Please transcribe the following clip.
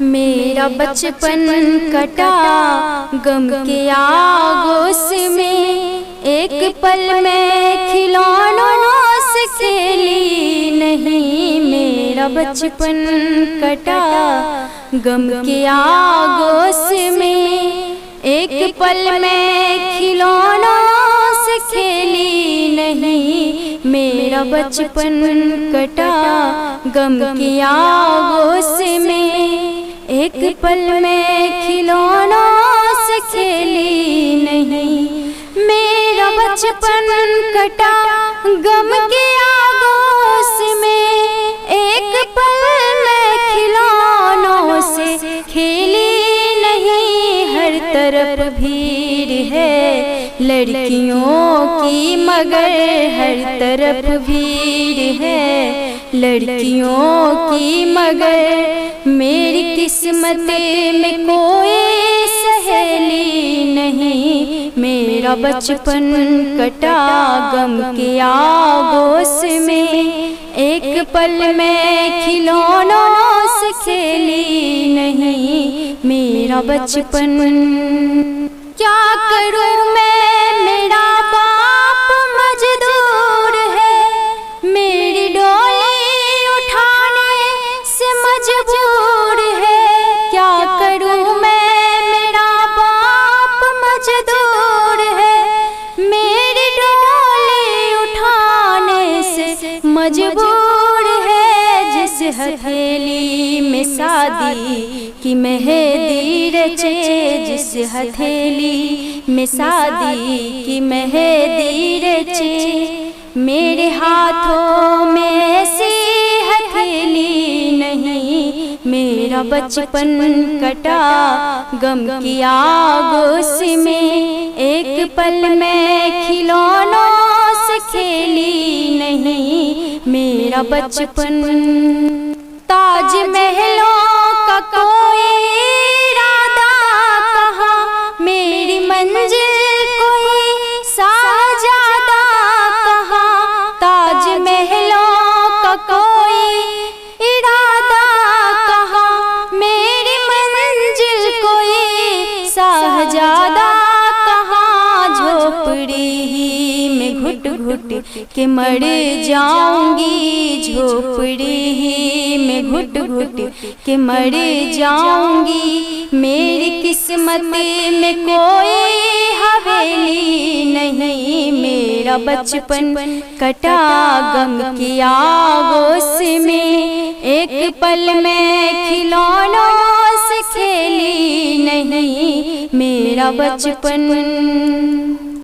मेरा बचपन कटा गम के आगोश में, एक पल में खिलौनों से खेली नहीं। मेरा बचपन कटा गम के आगोश में, एक पल में खिलौनों से खेली नहीं। मेरा बचपन कटा गम के आगोश में, एक पल में खिलौनों से खेली नहीं। मेरा बचपन कटा गम के आगोश में, एक पल में खिलौनों से खेली नहीं। हर तरफ भीड़ है लड़कियों की, मगर हर तरफ भीड़ है लड़कियों की, मगर मेरी किस्मत में कोई सहेली नहीं। मेरा बचपन कटा गम के आगोश में, एक पल में खिलौनों से खेली नहीं। मेरा बचपन क्या करूं मैं, मेरा बाप मजदूर है, मेरी डोली उठाने से मजबूर है। क्या करूं मैं, मेरा बाप मजदूर है, मेरी डोली उठाने से मजबूर है। जिस हथेली में शादी की मेहंदी रचे, जिस हथेली में शादी की मेहंदी रचे, मेरे हाथों में ऐसी हथेली नहीं। मेरा बचपन कटा गम की आगोश में, एक पल में खिलौनों से खेली नहीं। मेरा बचपन ताज महलों का कोई इरादा कहाँ, मेरी मंजिल कोई साहजादा कहाँ। ताज महलों का कोई इरादा कहाँ, मेरी मंजिल कोई साहजादा कहाँ। झोपड़ी ही में घुट घुट के मर जाऊंगी, झोपड़ी ही में घुट घुट के मर जाऊंगी। मेरी किस्मत में कोई हवेली नहीं। मेरा बचपन कटा गम की आगोश में, एक पल में खिलौनों से खेली नहीं। मेरा बचपन